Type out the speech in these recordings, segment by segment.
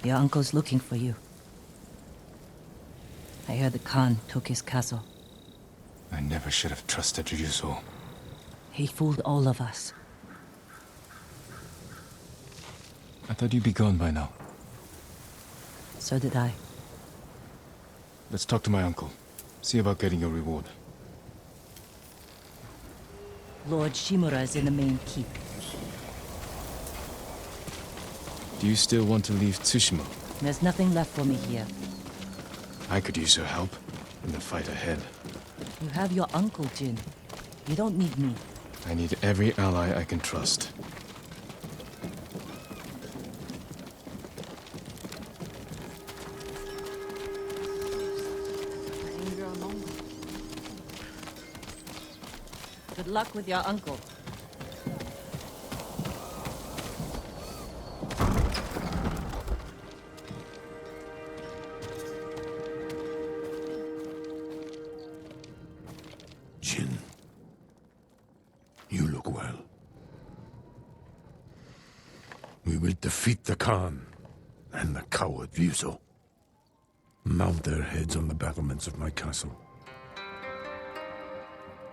Your uncle's looking for you. I heard the Khan took his castle. I never should have trusted Ryuzo. He fooled all of us. I thought you'd be gone by now. So did I. Let's talk to my uncle. See about getting your reward. Lord Shimura is in the main keep. Do you still want to leave Tsushima? There's nothing left for me here. I could use your help in the fight ahead. You have your uncle, Jin. You don't need me. I need every ally I can trust. Good luck with your uncle. Jin, you look well. We will defeat the Khan and the coward Ryuzo. Mount their heads on the battlements of my castle.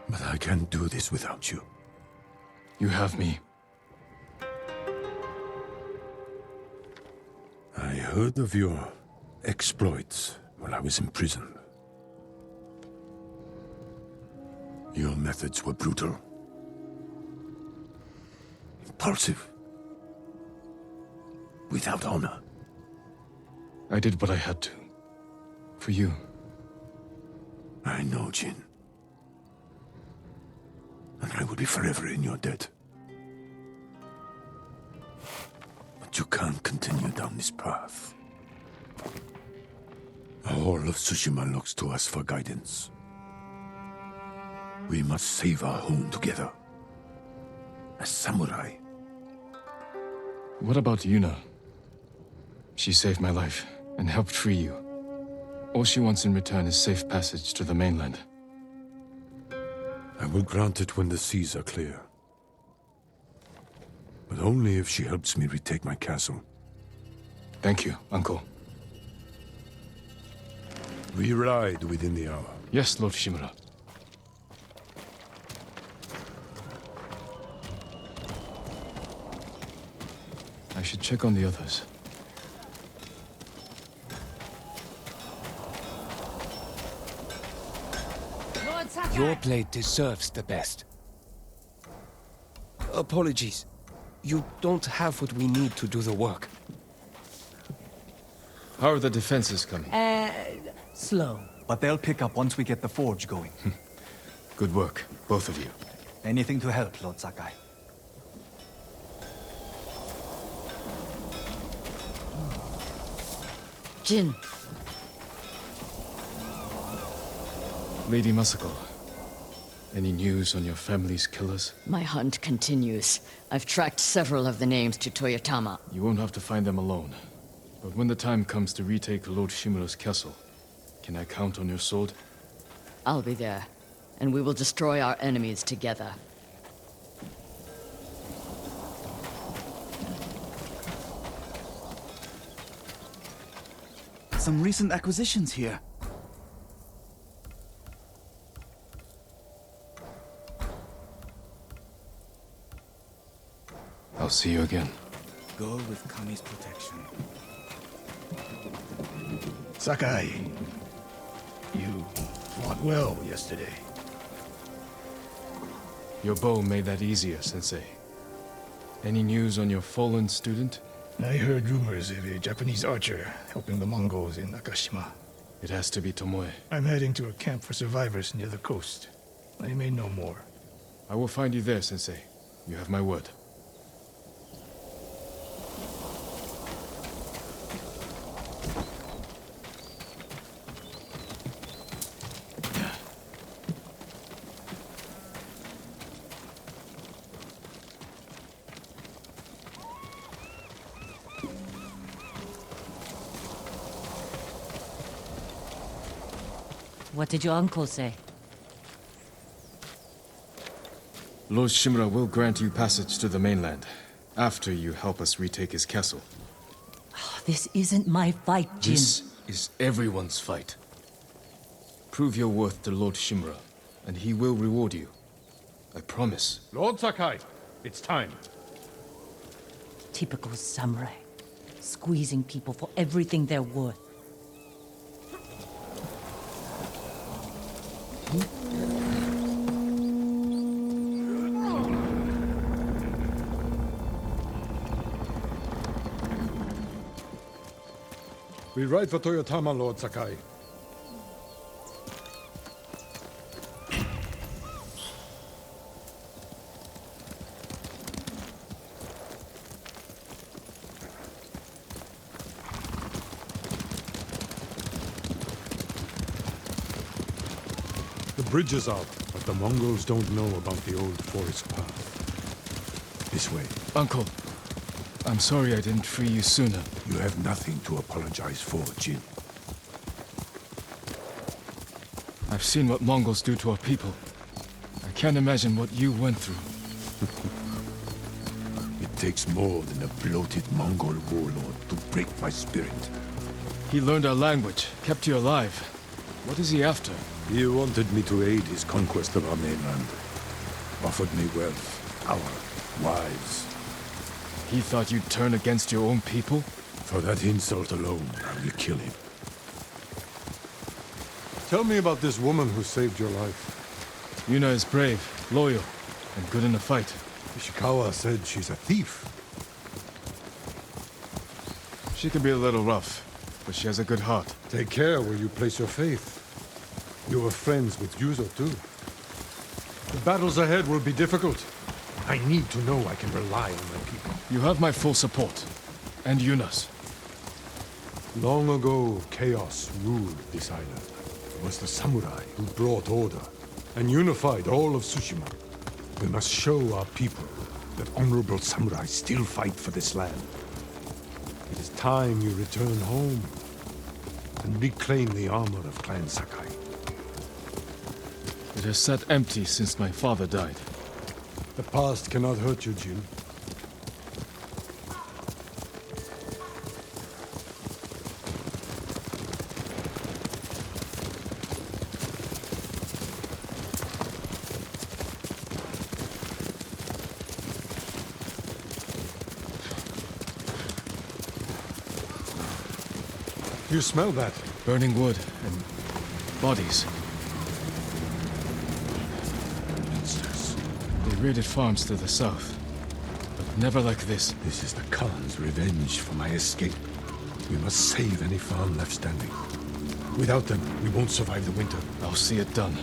But I can't do this without you. You have me. I heard of your exploits while I was in prison. Your methods were brutal. Impulsive. Without honor. I did what I had to. For you. I know, Jin. And I will be forever in your debt. But you can't continue down this path. All of Tsushima looks to us for guidance. We must save our home together. As samurai. What about Yuna? She saved my life and helped free you. All she wants in return is safe passage to the mainland. I will grant it when the seas are clear. But only if she helps me retake my castle. Thank you, Uncle. We ride within the hour. Yes, Lord Shimura. I should check on the others. Your blade deserves the best. Apologies. You don't have what we need to do the work. How are the defenses coming? Slow. But they'll pick up once we get the forge going. Good work, both of you. Anything to help, Lord Sakai. Jin. Lady Masako, any news on your family's killers? My hunt continues. I've tracked several of the names to Toyotama. You won't have to find them alone. But when the time comes to retake Lord Shimura's castle, can I count on your sword? I'll be there, and we will destroy our enemies together. Some recent acquisitions here. I'll see you again. Go with Kami's protection. Sakai, you fought well yesterday. Your bow made that easier, Sensei. Any news on your fallen student? I heard rumors of a Japanese archer helping the Mongols in Nakashima. It has to be Tomoe. I'm heading to a camp for survivors near the coast. I may know more. I will find you there, Sensei. You have my word. What did your uncle say? Lord Shimura will grant you passage to the mainland, after you help us retake his castle. Oh, This isn't my fight, Jin. This is everyone's fight. Prove your worth to Lord Shimura, and he will reward you. I promise. Lord Sakai, it's time. Typical samurai. Squeezing people for everything they're worth. We ride for Toyotama, Lord Sakai. The bridge is up, but the Mongols don't know about the old forest path. This way. Uncle, I'm sorry I didn't free you sooner. You have nothing to apologize for, Jin. I've seen what Mongols do to our people. I can't imagine what you went through. It takes more than a bloated Mongol warlord to break my spirit. He learned our language, kept you alive. What is he after? He wanted me to aid his conquest of our mainland. Offered me wealth, power, wives. He thought you'd turn against your own people? For that insult alone, I will kill him. Tell me about this woman who saved your life. Yuna is brave, loyal, and good in a fight. Ishikawa said she's a thief. She can be a little rough, but she has a good heart. Take care where you place your faith. You were friends with Yuzo, too. The battles ahead will be difficult. I need to know I can rely on my people. You have my full support. And Yuna's. Long ago, chaos ruled this island. It was the samurai who brought order and unified all of Tsushima. We must show our people that honorable samurai still fight for this land. It is time you return home and reclaim the armor of Clan Sakai. It has sat empty since my father died. The past cannot hurt you, Jin. You smell that? Burning wood and bodies. Monsters. They raided farms to the south, but never like this. This is the Khan's revenge for my escape. We must save any farm left standing. Without them, we won't survive the winter. I'll see it done.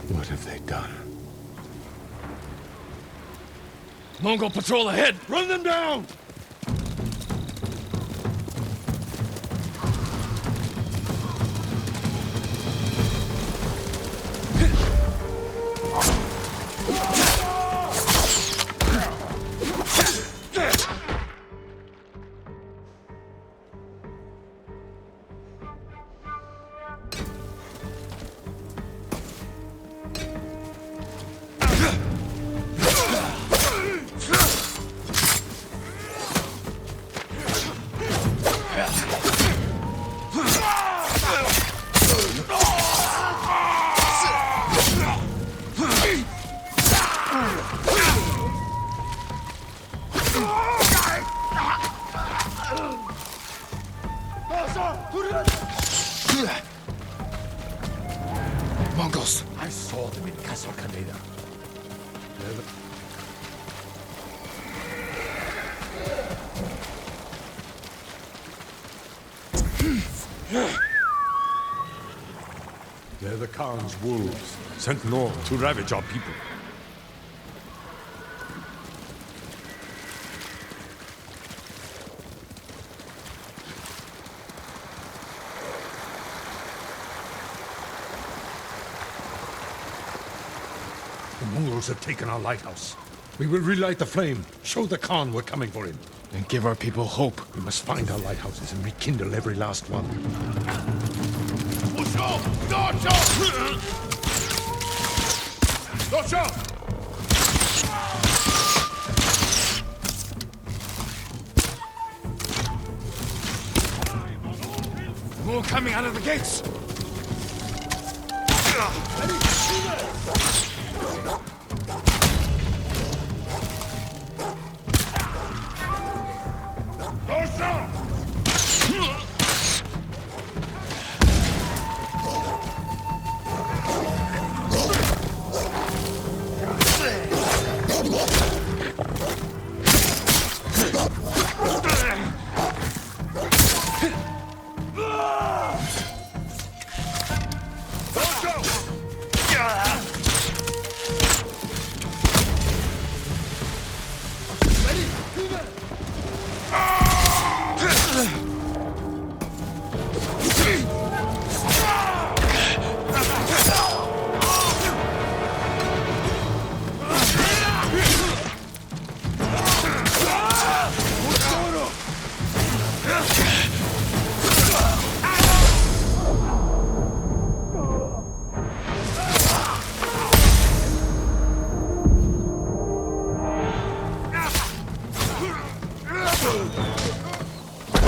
What have they done? Mongol patrol ahead! Run them down! Mongols! I saw them in Castle Kaneda. They're the Khan's wolves, sent north to ravage our people. The Mongols have taken our lighthouse. We will relight the flame, show the Khan we're coming for him. And give our people hope. We must find our lighthouses and rekindle every last one. more coming out of the gates!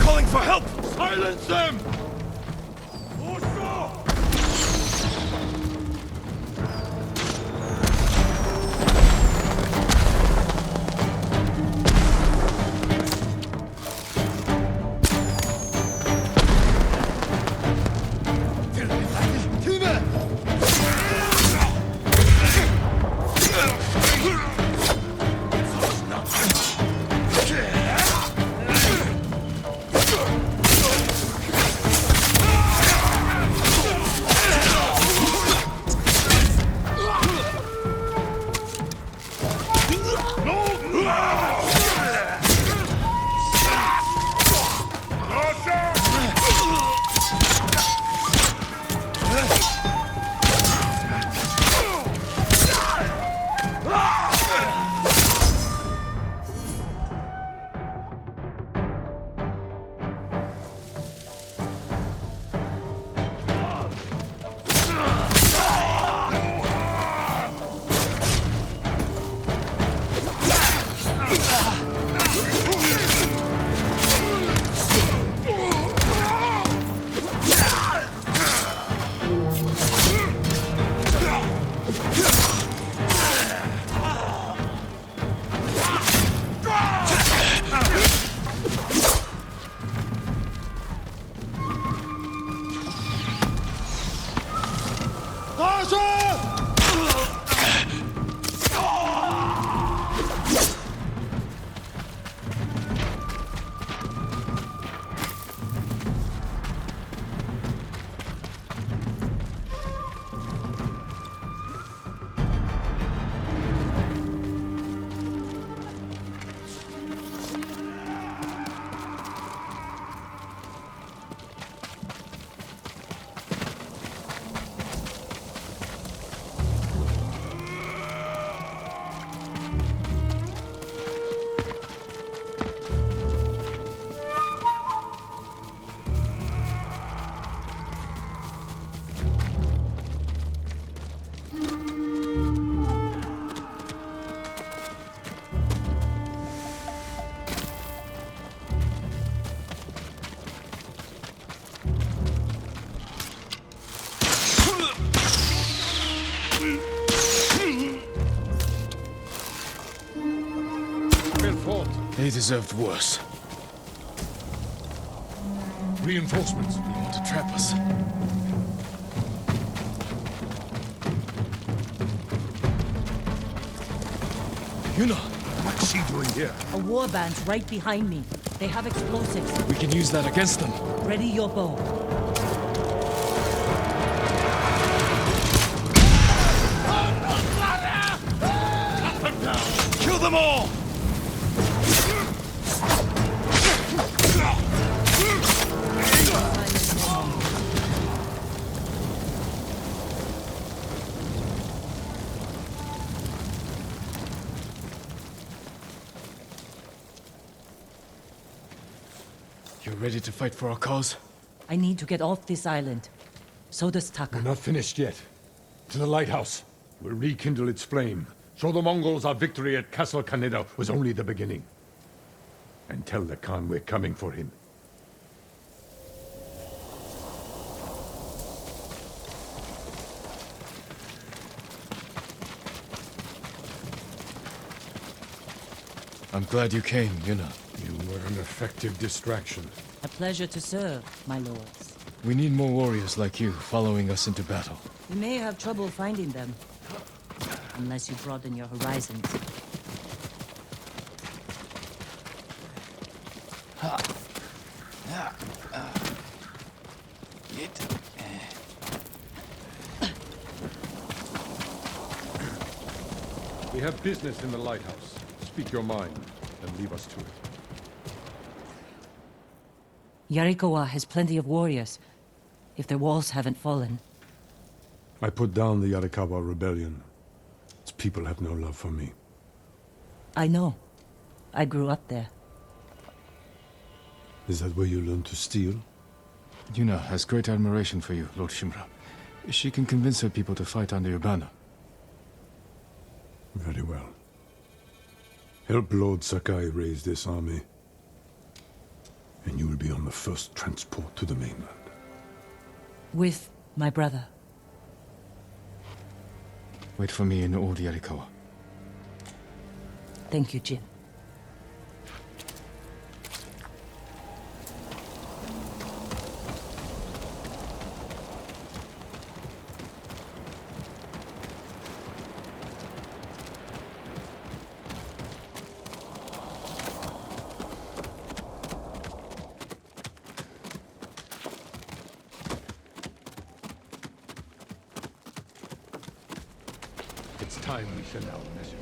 Calling for help! Silence them! They deserved worse. Reinforcements. They want to trap us. Yuna! What's she doing here? A warband's right behind me. They have explosives. We can use that against them. Ready your bow. Kill them all! You're ready to fight for our cause? I need to get off this island. So does Taka. We're not finished yet. To the lighthouse. We'll rekindle its flame. Show the Mongols our victory at Castle Kaneda was only the beginning. And tell the Khan we're coming for him. I'm glad you came, Yuna. You were an effective distraction. A pleasure to serve, my lords. We need more warriors like you following us into battle. We may have trouble finding them. Unless you broaden your horizons. We have business in the lighthouse. Speak your mind, and leave us to it. Yarikawa has plenty of warriors, if their walls haven't fallen. I put down the Yarikawa rebellion. Its people have no love for me. I know. I grew up there. Is that where you learned to steal? Yuna has great admiration for you, Lord Shimura. She can convince her people to fight under your banner. Very well. Help Lord Sakai raise this army, and you will be on the first transport to the mainland. With my brother. Wait for me in Old Yarikawa. Thank you, Jin. It's time we send out a message.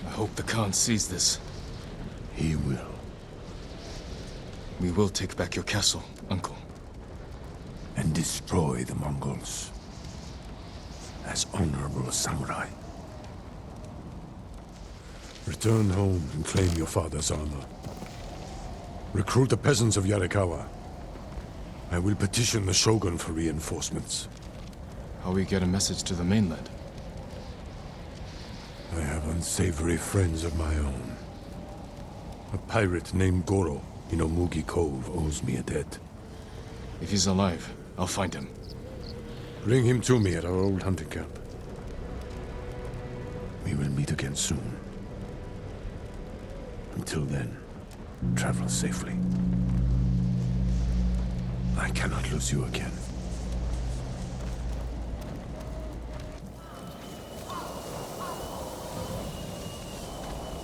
I hope the Khan sees this. He will. We will take back your castle, Uncle. And destroy the Mongols. As honorable samurai. Return home and claim your father's honor. Recruit the peasants of Yarikawa. I will petition the Shogun for reinforcements. How we get a message to the mainland? I have unsavory friends of my own. A pirate named Goro in Omugi Cove owes me a debt. If he's alive, I'll find him. Bring him to me at our old hunting camp. We will meet again soon. Until then, travel safely. I cannot lose you again.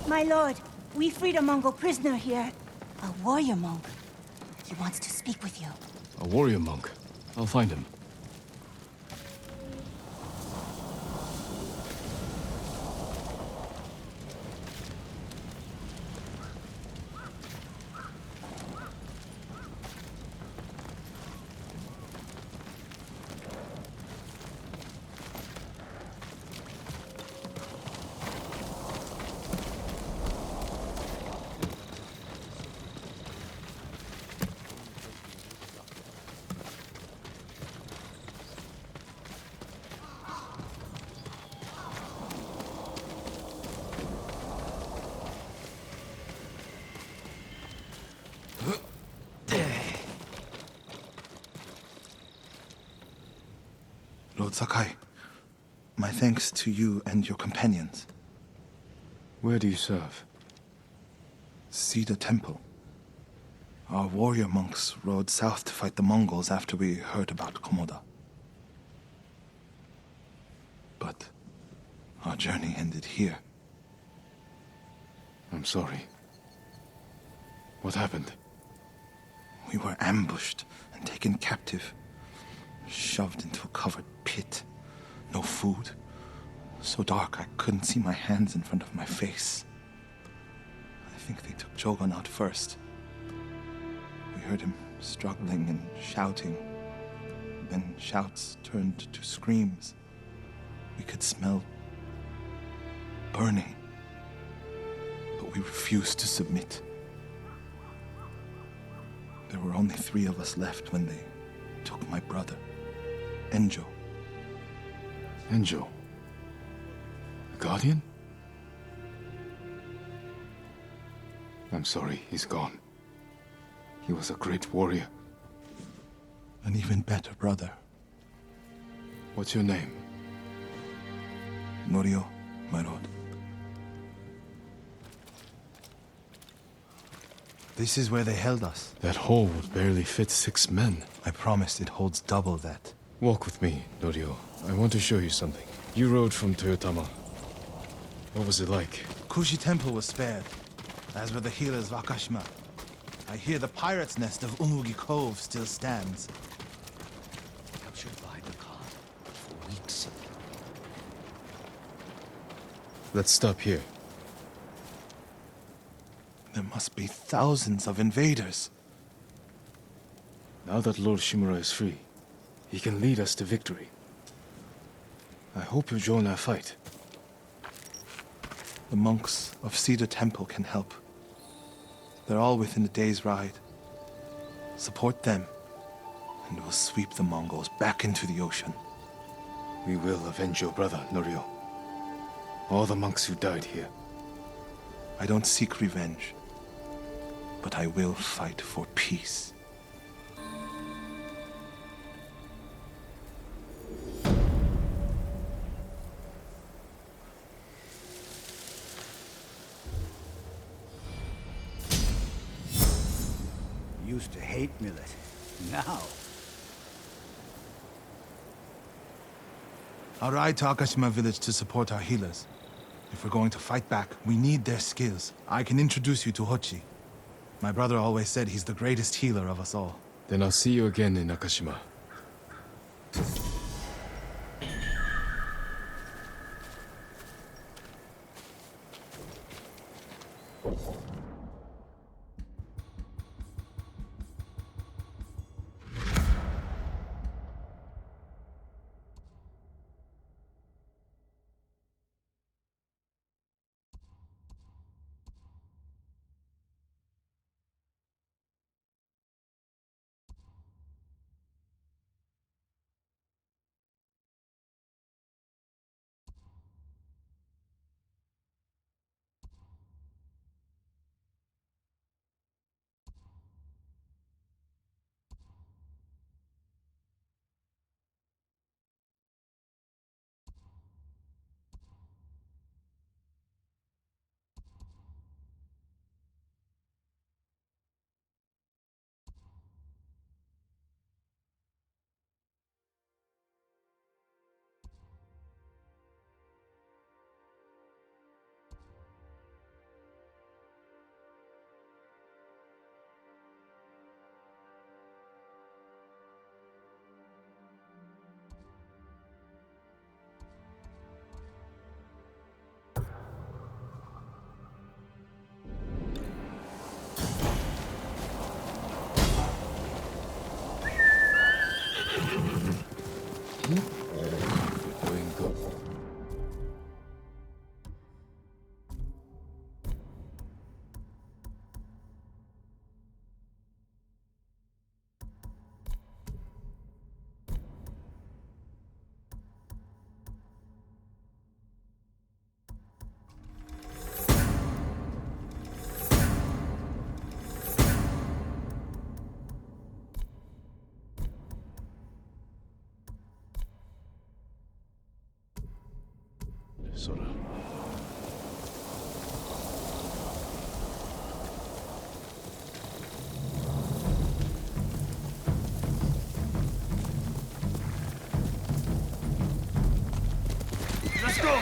My lord, we freed a Mongol prisoner here. A warrior monk. He wants to speak with you. A warrior monk. I'll find him. Lord Sakai, my thanks to you and your companions. Where do you serve? Cedar Temple. Our warrior monks rode south to fight the Mongols after we heard about Komoda. But our journey ended here. I'm sorry. What happened? We were ambushed and taken captive. Shoved into a covered pit. No food. So dark I couldn't see my hands in front of my face. I think they took Jogon out first. We heard him struggling and shouting. Then shouts turned to screams. We could smell burning. But we refused to submit. There were only 3 of us left when they took my brother, Enjo. Enjo. The Guardian? I'm sorry, he's gone. He was a great warrior. An even better brother. What's your name? Norio, my lord. This is where they held us. That hole would barely fit 6 men. I promised it holds double that. Walk with me, Norio. I want to show you something. You rode from Toyotama. What was it like? Kushi Temple was spared, as were the healers of Akashima. I hear the pirate's nest of Umugi Cove still stands. Captured by the Khan for weeks. Let's stop here. There must be thousands of invaders. Now that Lord Shimura is free, he can lead us to victory. I hope you join our fight. The monks of Cedar Temple can help. They're all within a day's ride. Support them, and we'll sweep the Mongols back into the ocean. We will avenge your brother, Norio. All the monks who died here. I don't seek revenge, but I will fight for peace. Used to hate millet. Now, I'll ride to Akashima village to support our healers. If we're going to fight back, we need their skills. I can introduce you to Hochi. My brother always said he's the greatest healer of us all. Then I'll see you again in Nakashima. Doing good. Sora. Let's go!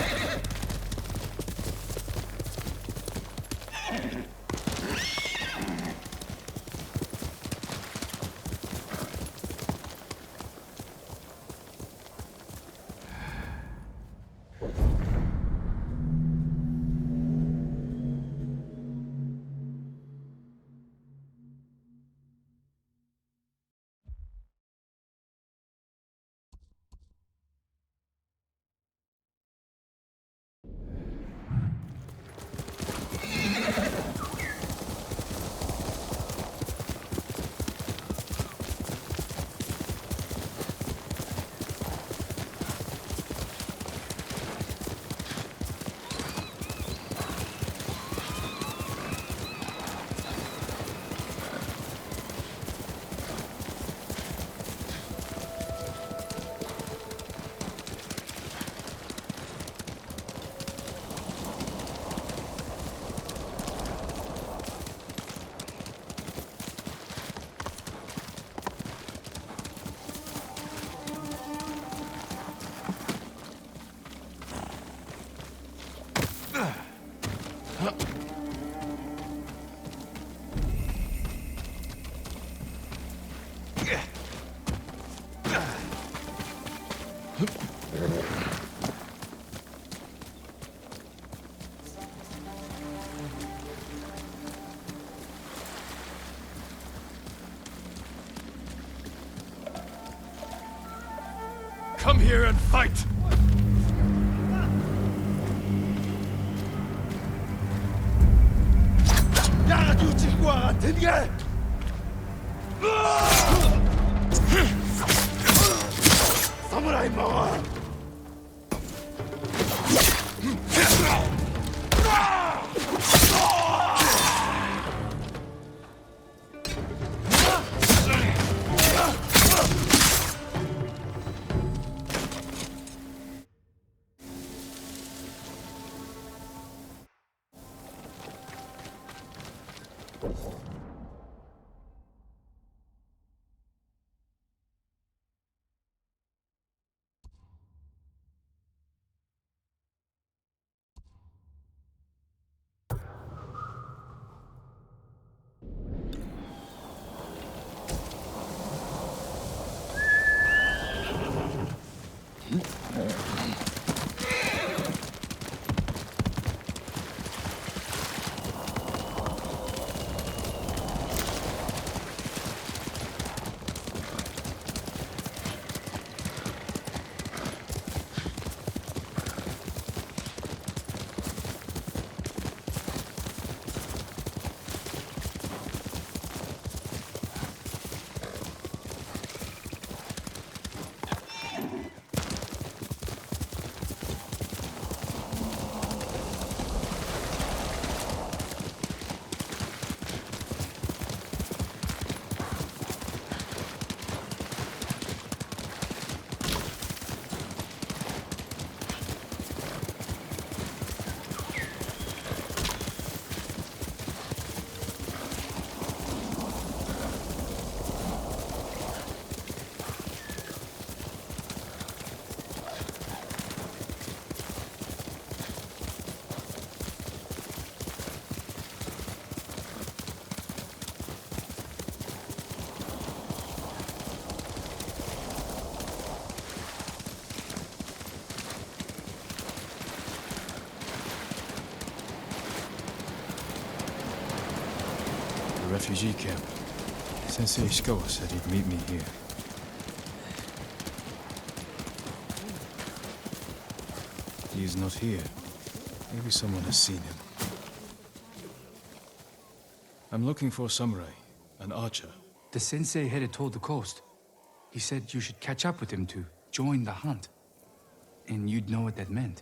Come here and fight! Samurai mga! Refugee camp. Sensei Ishikawa said he'd meet me here. He's not here. Maybe someone has seen him. I'm looking for a samurai, an archer. The sensei headed toward the coast. He said you should catch up with him to join the hunt. And you'd know what that meant.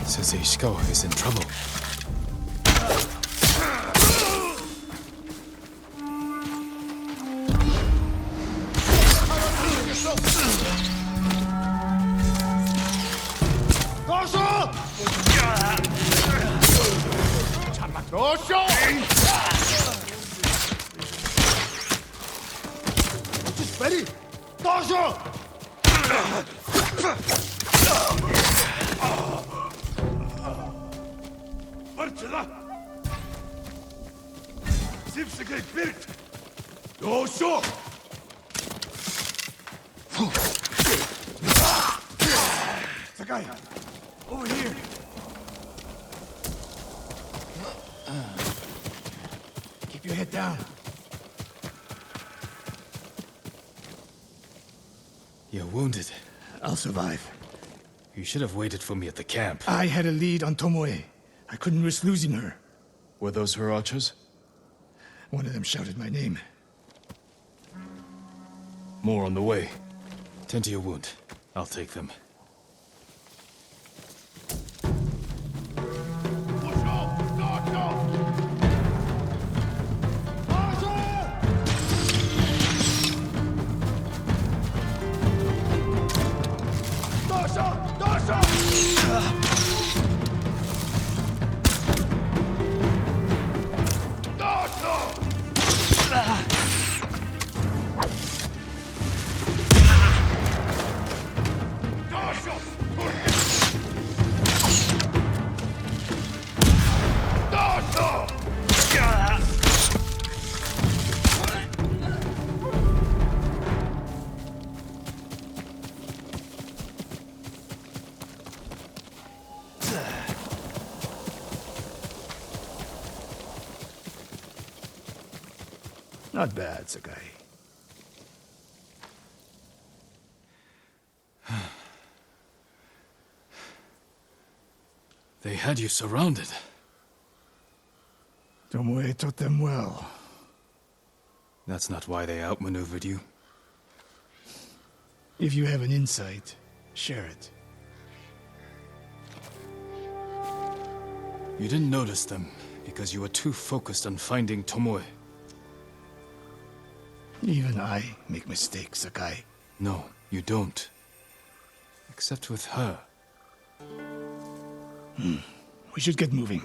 Sensei Ishikawa is in trouble. Ready? Dojo! Parçala! Zipsige Bild! Dojo! Sakai! Over here! Keep your head down. You're wounded. I'll survive. You should have waited for me at the camp. I had a lead on Tomoe. I couldn't risk losing her. Were those her archers? One of them shouted my name. More on the way. Tend to your wound. I'll take them. Not bad, Sakai. They had you surrounded. Tomoe taught them well. That's not why they outmaneuvered you. If you have an insight, share it. You didn't notice them because you were too focused on finding Tomoe. Even I make mistakes, Sakai. No, you don't. Except with her. We should get moving.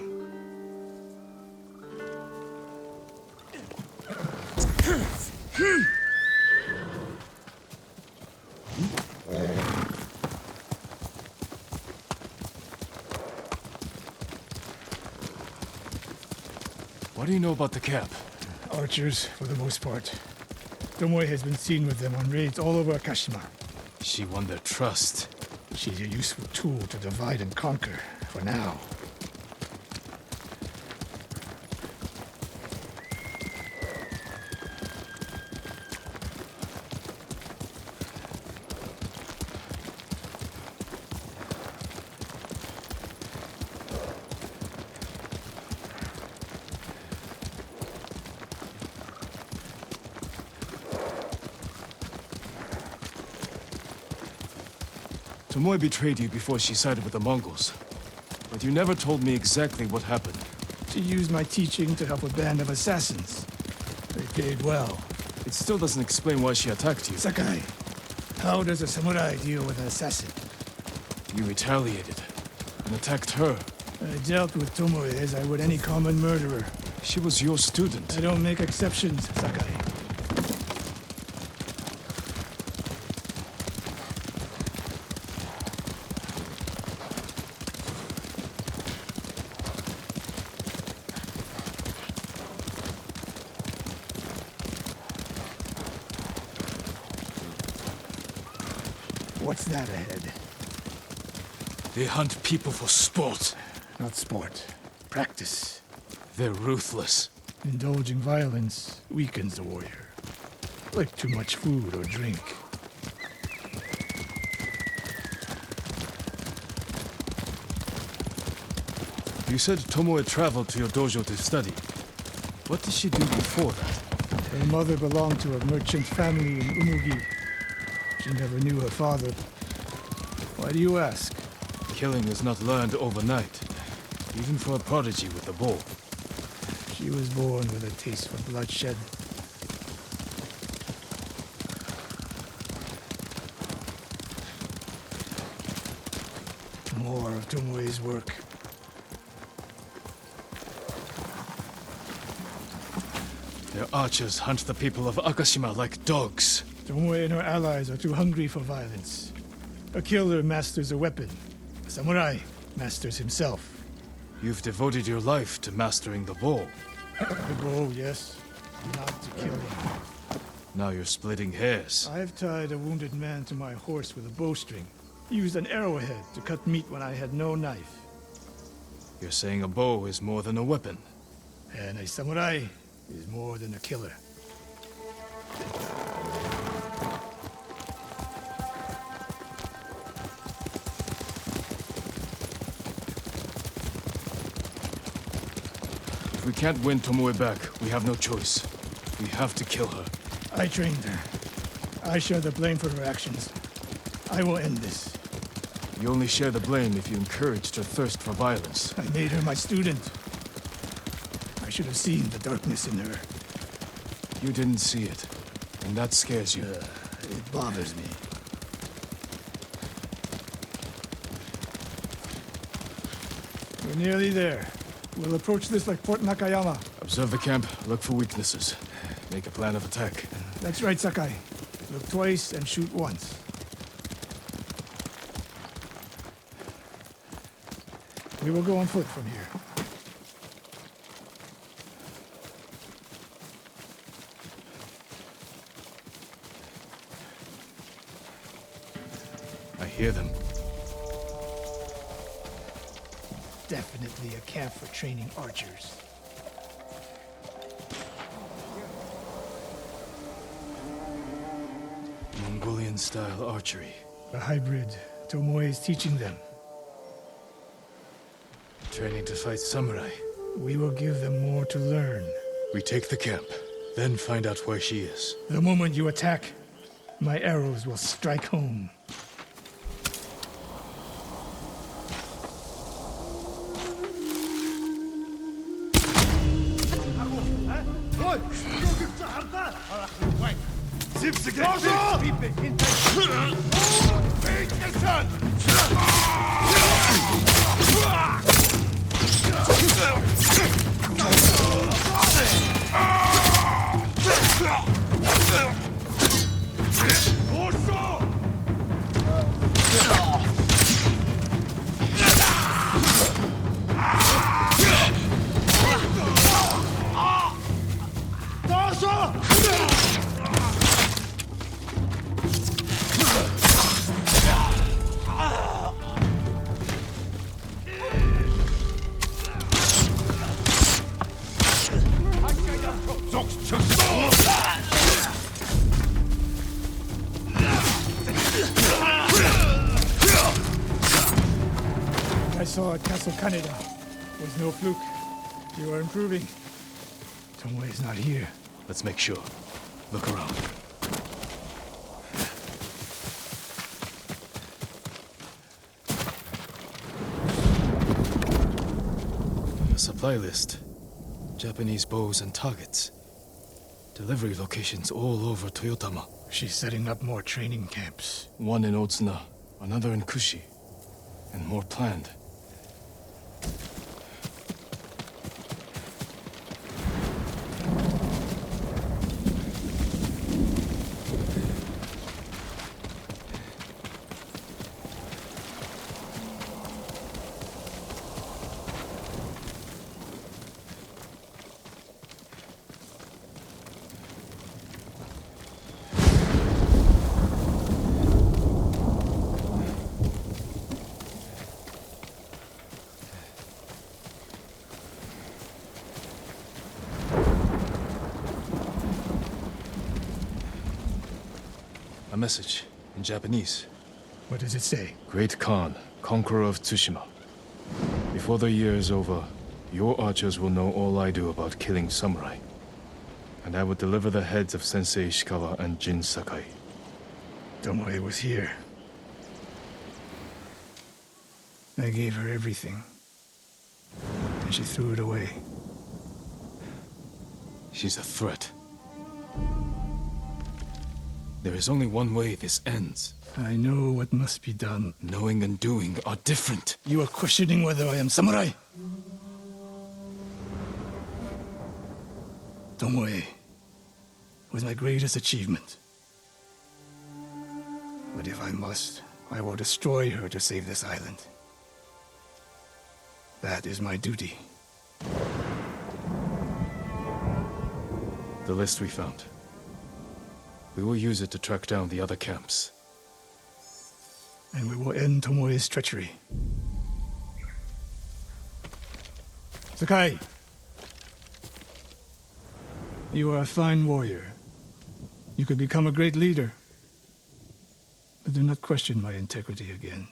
What do you know about the camp? Archers, for the most part. Tomoe has been seen with them on raids all over Akashima. She won their trust. She's a useful tool to divide and conquer, for now. Tomoe betrayed you before she sided with the Mongols. But you never told me exactly what happened. She used my teaching to help a band of assassins. They paid well. It still doesn't explain why she attacked you. Sakai, how does a samurai deal with an assassin? You retaliated and attacked her. I dealt with Tomoe as I would any common murderer. She was your student. I don't make exceptions, Sakai. What's that ahead? They hunt people for sport. Not sport. Practice. They're ruthless. Indulging violence weakens the warrior. Like too much food or drink. You said Tomoe traveled to your dojo to study. What did she do before that? Her mother belonged to a merchant family in Umugi. She never knew her father. Why do you ask? Killing is not learned overnight, even for a prodigy with a bow. She was born with a taste for bloodshed. More of Tomoe's work. Their archers hunt the people of Akashima like dogs. Tomoe and her allies are too hungry for violence. A killer masters a weapon. A samurai masters himself. You've devoted your life to mastering the bow. The bow, yes. Not to killing. Now you're splitting hairs. I've tied a wounded man to my horse with a bowstring. Used an arrowhead to cut meat when I had no knife. You're saying a bow is more than a weapon. And a samurai is more than a killer. If we can't win Tomoe back, we have no choice. We have to kill her. I trained her. I share the blame for her actions. I will end this. You only share the blame if you encouraged her thirst for violence. I made her my student. I should have seen the darkness in her. You didn't see it, and that scares you. It bothers me. We're nearly there. We'll approach this like Fort Nakayama. Observe the camp, look for weaknesses. Make a plan of attack. That's right, Sakai. Look twice and shoot once. We will go on foot from here. I hear them. Definitely a camp for training archers. Japan-style archery. A hybrid. Tomoe is teaching them. Training to fight samurai. We will give them more to learn. We take the camp, then find out where she is. The moment you attack, my arrows will strike home. I saw at Castle Kaneda. Was no fluke. You are improving. Tomoe is not here. Let's make sure. Look around. A supply list. Japanese bows and targets. Delivery locations all over Toyotama. She's setting up more training camps. One in Otsuna, another in Kushi, and more planned. A message in Japanese. What does it say? Great Khan, conqueror of Tsushima. Before the year is over, your archers will know all I do about killing samurai. And I will deliver the heads of Sensei Ishikawa and Jin Sakai. Tomoe was here. I gave her everything. And she threw it away. She's a threat. There is only one way this ends. I know what must be done. Knowing and doing are different. You are questioning whether I am samurai? Tomoe was my greatest achievement. But if I must, I will destroy her to save this island. That is my duty. The list we found. We will use it to track down the other camps. And we will end Tomoe's treachery. Sakai! You are a fine warrior. You could become a great leader. But do not question my integrity again.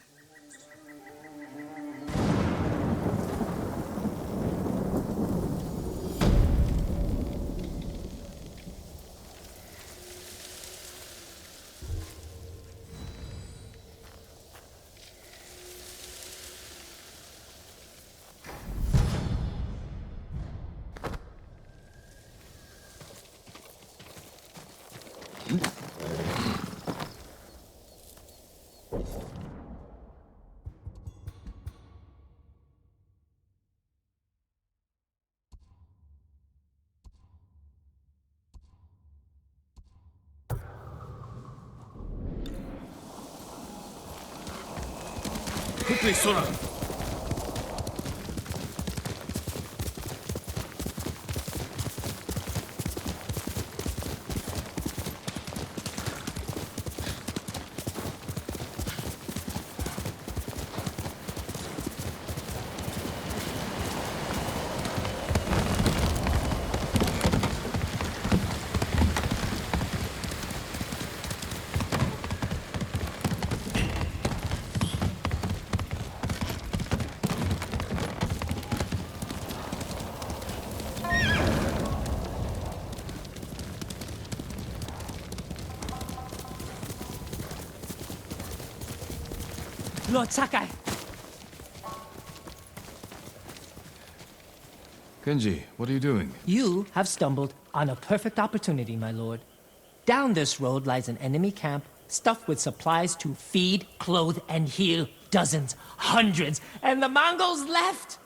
Quickly, Sora! Lord Sakai! Kenji, what are you doing? You have stumbled on a perfect opportunity, my lord. Down this road lies an enemy camp stuffed with supplies to feed, clothe, and heal dozens, hundreds, and the Mongols left!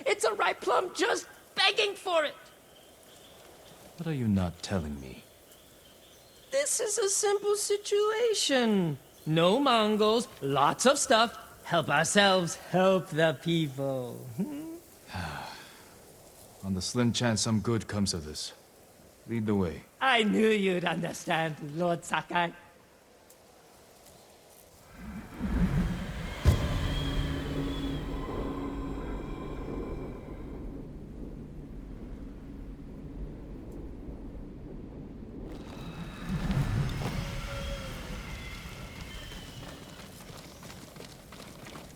It's a ripe plum just begging for it! What are you not telling me? This is a simple situation. No Mongols, lots of stuff. Help ourselves, help the people. On the slim chance some good comes of this, lead the way. I knew you'd understand, Lord Sakai.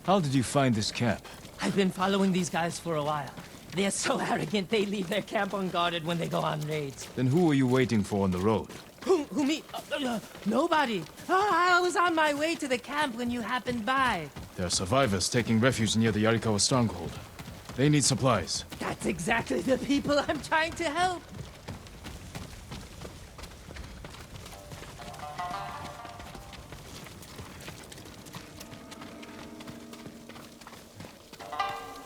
How did you find this camp? I've been following these guys for a while. They're so arrogant they leave their camp unguarded when they go on raids. Then who were you waiting for on the road? Who me? Nobody. I was on my way to the camp when you happened by. There are survivors taking refuge near the Yarikawa stronghold. They need supplies. That's exactly the people I'm trying to help.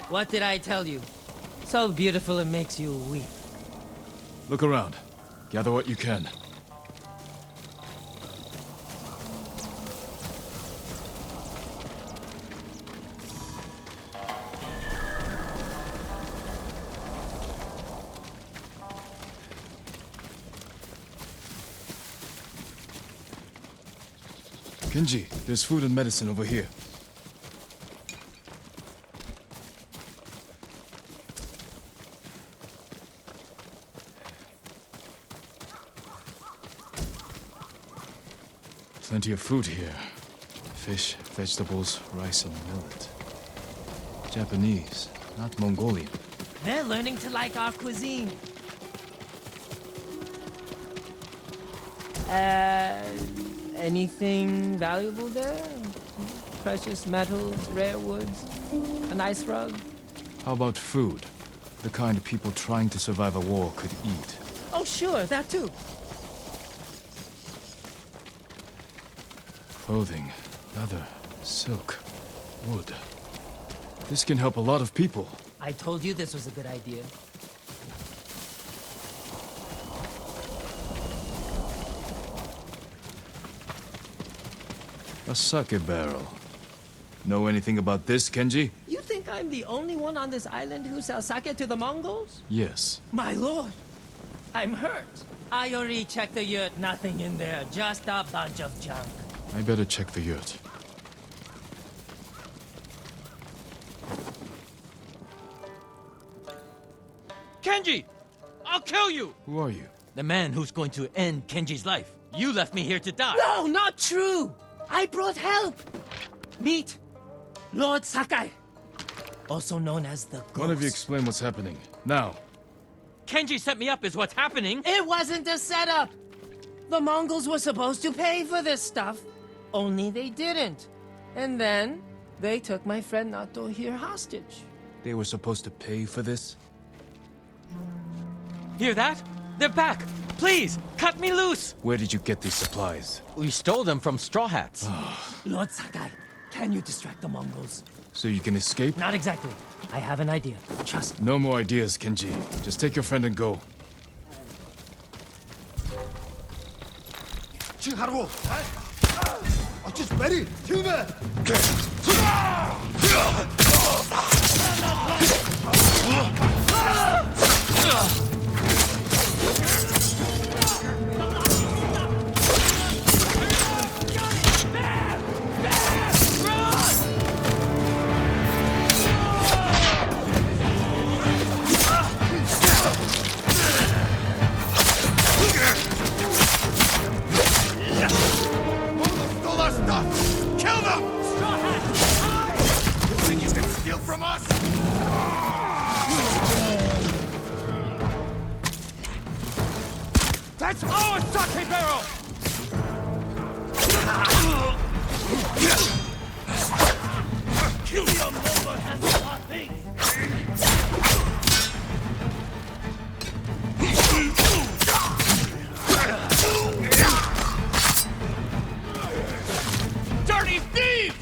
What did I tell you? So beautiful it makes you weep. Look around. Gather what you can. Kenji, there's food and medicine over here. Plenty of food here. Fish, vegetables, rice, and millet. Japanese, not Mongolian. They're learning to like our cuisine. Anything valuable there? Precious metals, rare woods, a nice rug? How about food? The kind people trying to survive a war could eat. Oh, sure, that too. Clothing, leather, silk, wood. This can help a lot of people. I told you this was a good idea. A sake barrel. Know anything about this, Kenji? You think I'm the only one on this island who sells sake to the Mongols? Yes. My lord, I'm hurt. I already checked the yurt, nothing in there, just a bunch of junk. I better check the yurt. Kenji! I'll kill you! Who are you? The man who's going to end Kenji's life. You left me here to die. No, not true! I brought help! Meet Lord Sakai, also known as the Ghost. One of you explain what's happening. Now. Kenji set me up is what's happening. It wasn't a setup! The Mongols were supposed to pay for this stuff, only they didn't. And then, they took my friend Nato here hostage. They were supposed to pay for this? Hear that? They're back! Please, cut me loose! Where did you get these supplies? We stole them from Straw Hats. Lord Sakai, can you distract the Mongols? So you can escape? Not exactly. I have an idea. Trust me. No more ideas, Kenji. Just take your friend and go. Chiharu! Just ready! Tume! That's our sake barrel! Kill the Mongol has nothing! Dirty thieves!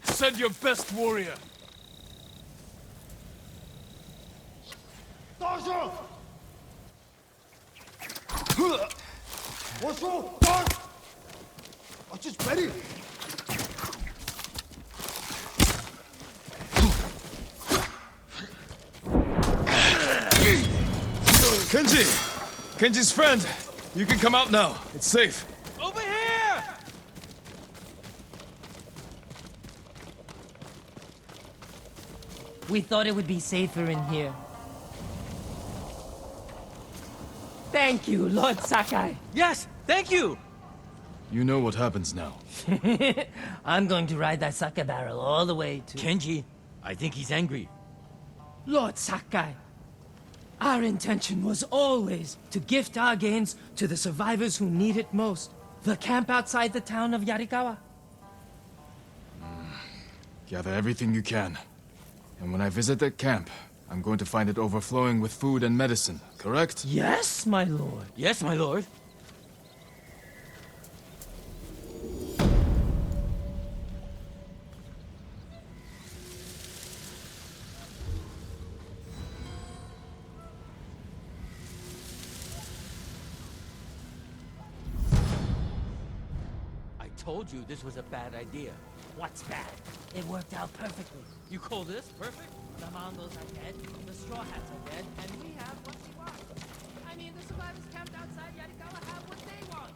Send your best warrior. Sergeant! What's wrong? Guard! I'm just ready. Kenji's friend! You can come out now. It's safe. Over here! We thought it would be safer in here. Thank you, Lord Sakai. Yes, thank you! You know what happens now. I'm going to ride that sake barrel all the way to... Kenji, I think he's angry. Lord Sakai, our intention was always to gift our gains to the survivors who need it most. The camp outside the town of Yarikawa. Gather everything you can. And when I visit that camp, I'm going to find it overflowing with food and medicine, correct? Yes, my lord. Yes, my lord. I told you this was a bad idea. What's bad? It worked out perfectly. You call this perfect? The Mongols are dead, the Straw Hats are dead, and we have what we want. I mean, the survivors camped outside Yarikawa have what they want.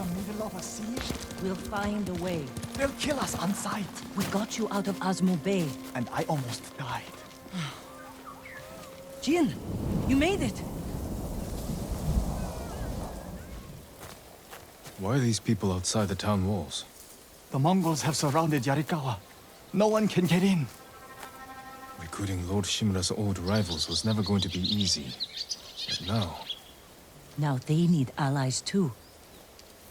middle of a siege? We'll find a way. They'll kill us on sight. We got you out of Asmo Bay. And I almost died. Jin, you made it. Why are these people outside the town walls? The Mongols have surrounded Yarikawa. No one can get in. Recruiting Lord Shimura's old rivals was never going to be easy. But now... Now they need allies too.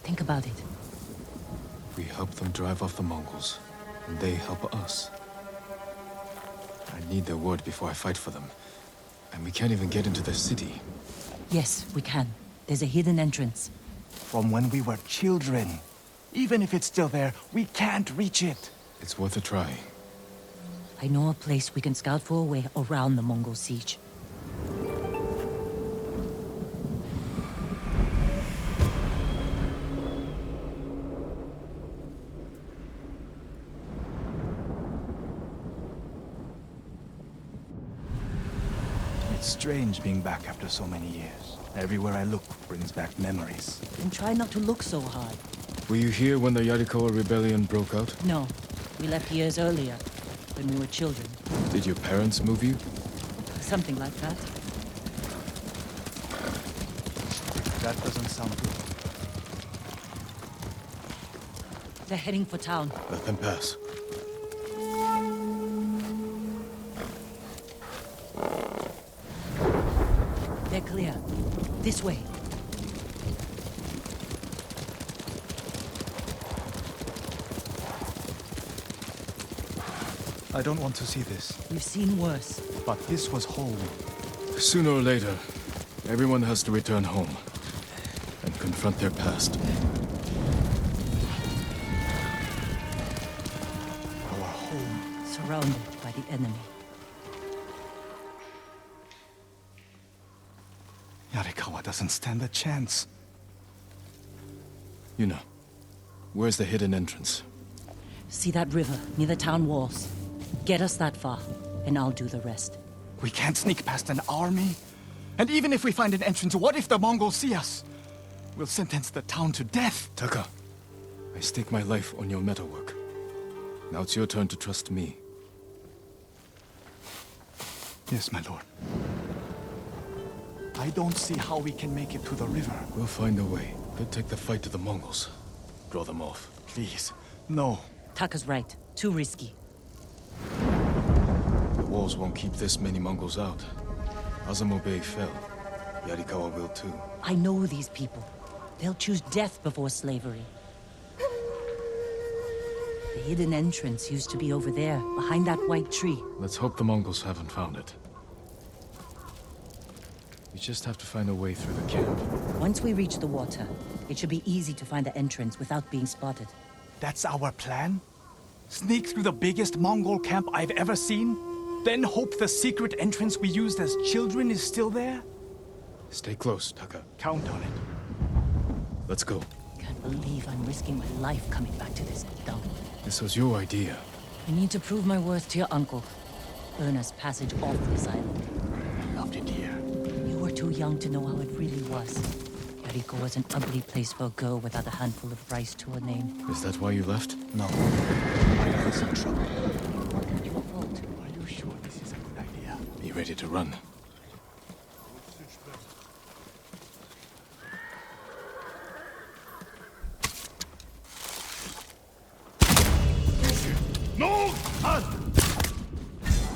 Think about it. we help them drive off the Mongols, and they help us. I need their word before I fight for them. And we can't even get into the city. Yes, we can. There's a hidden entrance. From when we were children. Even if it's still there, we can't reach it. It's worth a try. I know a place we can scout for a way around the Mongol siege. It's strange being back after so many years. Everywhere I look brings back memories. And try not to look so hard. Were you here when the Yarikawa rebellion broke out? No, we left years earlier, when we were children. Did your parents move you? Something like that. That doesn't sound good. They're heading for town. Let them pass. They're clear. This way. I don't want to see this. We've seen worse. But this was home. Sooner or later, everyone has to return home and confront their past. Our home. Surrounded by the enemy. Yarikawa doesn't stand a chance. Yuna, where's the hidden entrance? See that river near the town walls? Get us that far, and I'll do the rest. We can't sneak past an army. And even if we find an entrance, what if the Mongols see us? We'll sentence the town to death. Taka, I stake my life on your metalwork. Now it's your turn to trust me. Yes, my lord. I don't see how we can make it to the river. We'll find a way. They'll take the fight to the Mongols. Draw them off. Please, no. Taka's right. Too risky. The walls won't keep this many Mongols out. Azamo Bay fell. Yarikawa will too. I know these people. They'll choose death before slavery. The hidden entrance used to be over there, behind that white tree. Let's hope the Mongols haven't found it. We just have to find a way through the camp. Once we reach the water, it should be easy to find the entrance without being spotted. That's our plan? Sneak through the biggest Mongol camp I've ever seen? Then hope the secret entrance we used as children is still there? Stay close, Taka. Count on it. Let's go. Can't believe I'm risking my life coming back to this dump. This was your idea. I need to prove my worth to your uncle. Earn us passage off this island. I loved it here. You were too young to know how it really was. Yariko was an ugly place for a girl without a handful of rice to her name. Is that why you left? No. I got us in trouble. Your fault. Are you sure this is a good idea? Be ready to run. No!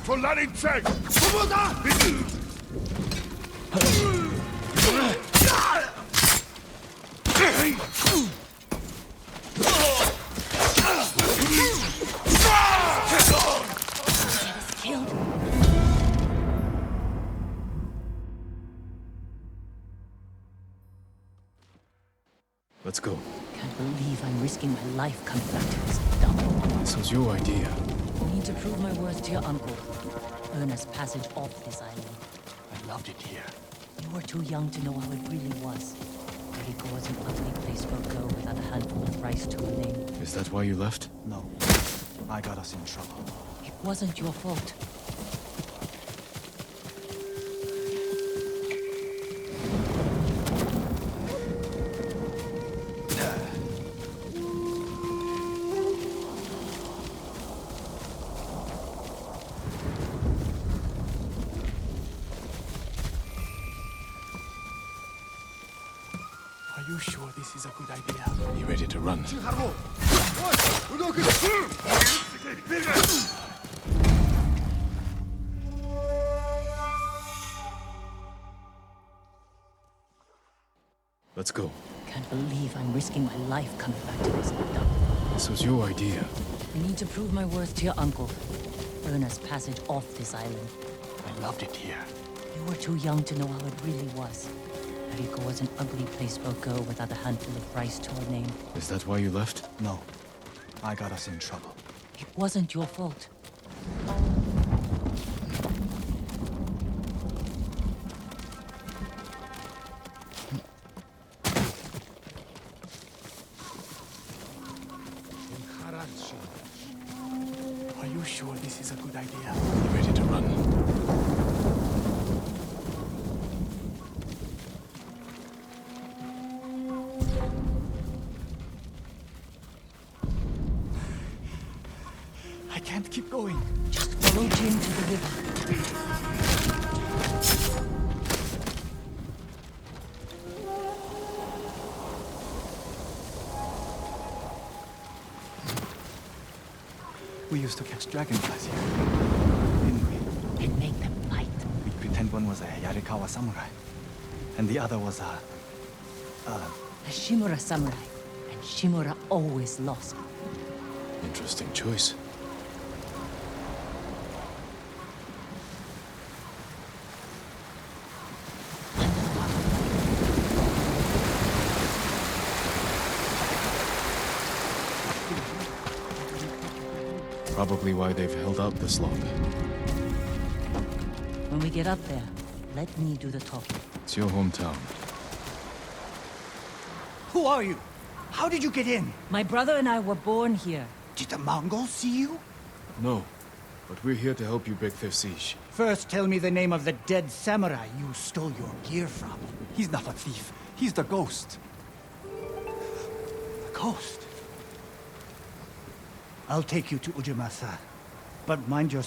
Solari check! Killed. Let's go. Can't believe I'm risking my life coming back to this dump. This was your idea. I need to prove my worth to your uncle. Earn us passage off this island. I loved it here. You were too young to know how it really was. Yariko was an ugly place for a girl without a handful of rice to her name. Is that why you left? No. I got us in trouble. It wasn't your fault. sure this is a good idea? You ready to run? Let's go. Can't believe I'm risking my life coming back to this dump. This was your idea. I need to prove my worth to your uncle. Earn us passage off this island. I loved it here. You were too young to know how it really was. Rico was an ugly place for a girl without a handful of rice to her name. Is that why you left? No. I got us in trouble. It wasn't your fault. Are you sure this is a good idea? You ready to run? I can't keep going. Just follow Jin to the river. We used to catch dragonflies here, didn't we? And make them fight. We'd pretend one was a Yarikawa samurai, and the other was a Shimura samurai. And Shimura always lost. Interesting choice. Probably why they've held out this long. When we get up there, let me do the talking. It's your hometown. Who are you? How did you get in? My brother and I were born here. Did the Mongols see you? No, but we're here to help you break their siege. First, tell me the name of the dead samurai you stole your gear from. He's not a thief. He's the ghost. The ghost? I'll take you to Ujimasa. But mind your